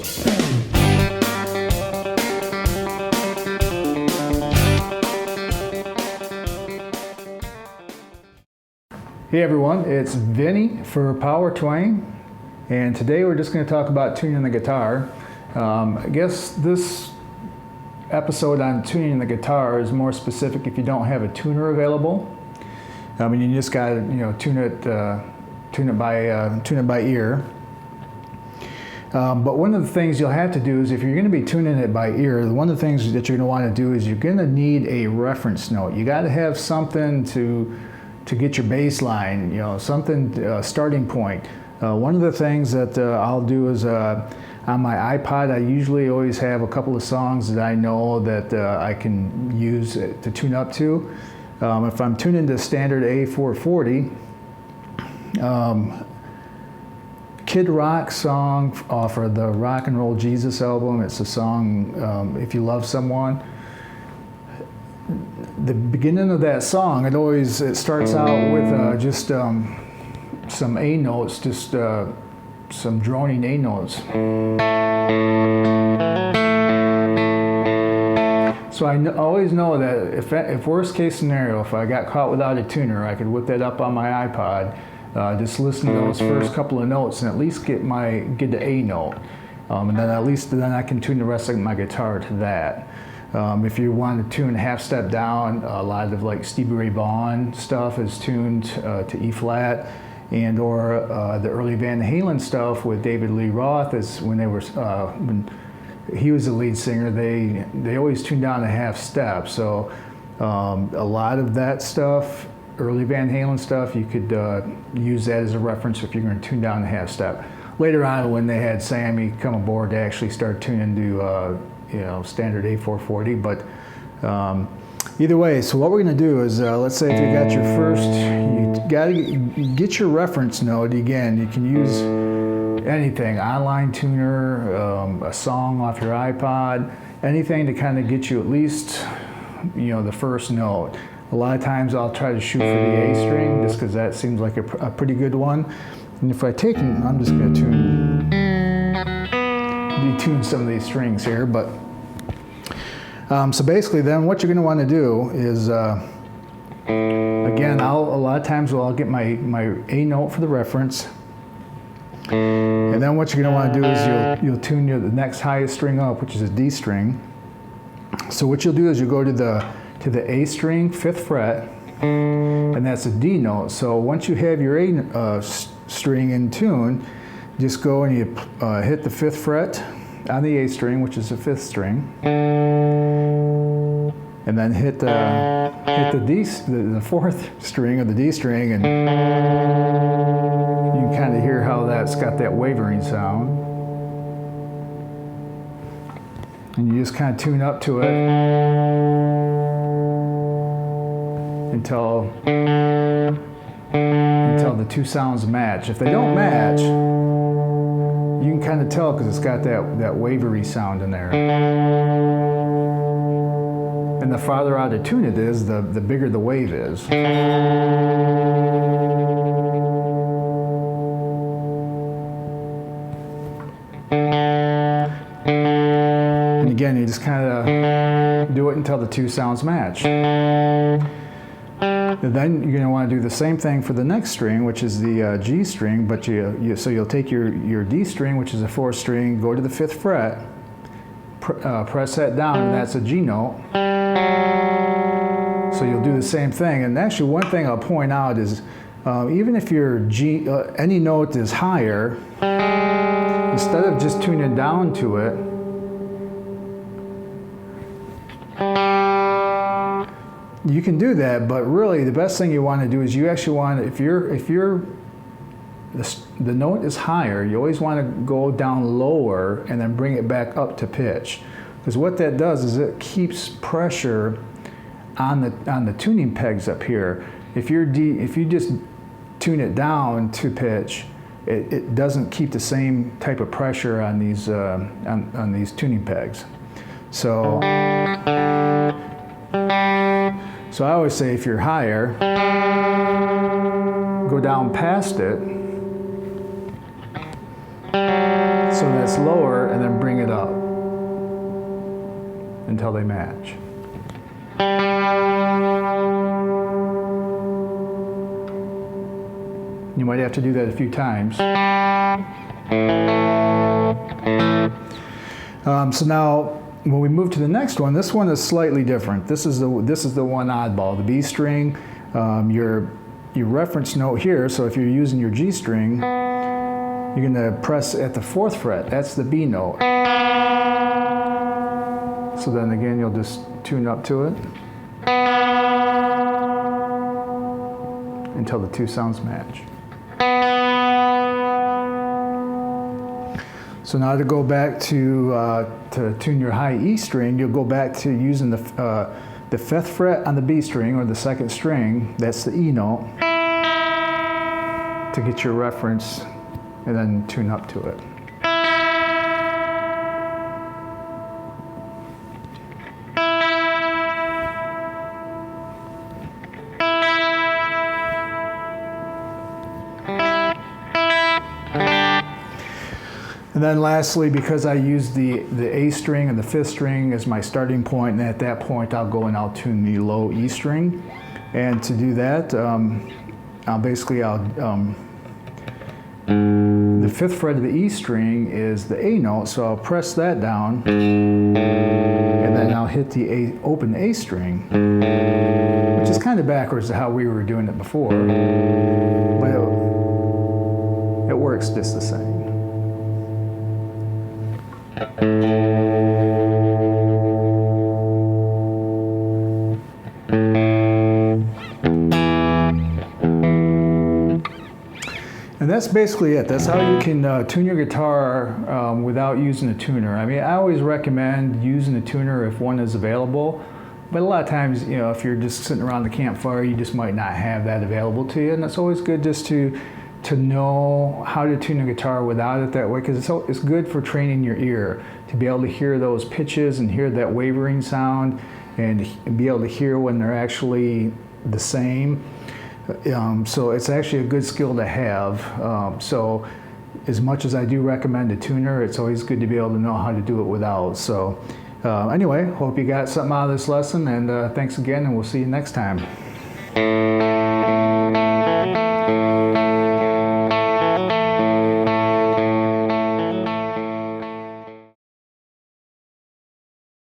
Hey everyone, it's Vinny for Power Twang, and today we're just going to talk about tuning the guitar. I guess this episode on tuning the guitar is more specific if you don't have a tuner available. I mean, you just got to tune it by ear. But one of the things you'll have to do is if you're going to be tuning it by ear, one of the things that you're going to want to do is you're going to need a reference note. You got to have something to get your bass line, something starting point. One of the things that I'll do is on my iPod, I usually always have a couple of songs that I know that I can use to tune up to. If I'm tuning to standard A440, Kid Rock song off of the Rock and Roll Jesus album. It's a song, If You Love Someone. The beginning of that song, it starts out with just some A notes, just some droning A notes. So I always know that if worst case scenario, if I got caught without a tuner, I could whip that up on my iPod, just listen to those first couple of notes and at least get the A note, and then I can tune the rest of my guitar to that. If you want to tune half step down, a lot of like Stevie Ray Vaughan stuff is tuned to E flat, and or the early Van Halen stuff with David Lee Roth is when he was the lead singer. They always tuned down to half step. So a lot of that stuff, early Van Halen stuff, you could use that as a reference if you're going to tune down to half step. Later on, when they had Sammy come aboard, they actually started tuning to standard A440, but either way, so what we're going to do is, let's say if you got your first, you got to get your reference note. Again, you can use anything, online tuner, a song off your iPod, anything to kind of get you at least, the first note. A lot of times I'll try to shoot for the A string, just because that seems like a pretty good one. And if I take, I'm just going to detune some of these strings here, but so basically then what you're going to want to do is, again, a lot of times I'll get my A note for the reference, and then what you're going to want to do is you'll tune the next highest string up, which is a D string. So what you'll do is you'll go to the A string, 5th fret, and that's a D note. So once you have your A string in tune, just go and you hit the 5th fret on the A string, which is the 5th string, and then hit the 4th string of the D string, and you can kind of hear how that's got that wavering sound. And you just kind of tune up to it until the two sounds match. If they don't match, you can kind of tell because it's got that wavery sound in there. And the farther out of tune it is, the bigger the wave is. And again, you just kind of do it until the two sounds match. And then you're going to want to do the same thing for the next string, which is the G string, but so you'll take your D string, which is a 4th string, go to the 5th fret, press that down, and that's a G note. So you'll do the same thing. And actually, one thing I'll point out is, even if your G, any note is higher, instead of just tuning down to it, you can do that, but really the best thing you want to do is you actually want to, if the note is higher, you always want to go down lower and then bring it back up to pitch, because what that does is it keeps pressure on the tuning pegs up here. If you just tune it down to pitch, it doesn't keep the same type of pressure on these on these tuning pegs. So I always say if you're higher, go down past it. So that's lower, and then bring it up until they match. You might have to do that a few times. So now, when we move to the next one, this one is slightly different. This is the one oddball, the B string. Your reference note here. So if you're using your G string, you're going to press at the 4th fret. That's the B note. So then again, you'll just tune up to it until the two sounds match. So now to go back to tune your high E string, you'll go back to using the 5th fret on the B string, or the 2nd string. That's the E note, to get your reference, and then tune up to it. And then lastly, because I use the A string and the 5th string as my starting point, and at that point I'll go and I'll tune the low E string. And to do that, the 5th fret of the E string is the A note, so I'll press that down, and then I'll hit the open A string, which is kind of backwards to how we were doing it before, but it works just the same. And that's basically it. That's how you can tune your guitar without using a tuner. I mean, I always recommend using a tuner if one is available, but a lot of times, you know, if you're just sitting around the campfire, you just might not have that available to you, and it's always good just to know how to tune a guitar without it that way, because it's good for training your ear to be able to hear those pitches and hear that wavering sound, and be able to hear when they're actually the same. So it's actually a good skill to have. So as much as I do recommend a tuner, it's always good to be able to know how to do it without. So anyway, hope you got something out of this lesson, and thanks again, and we'll see you next time.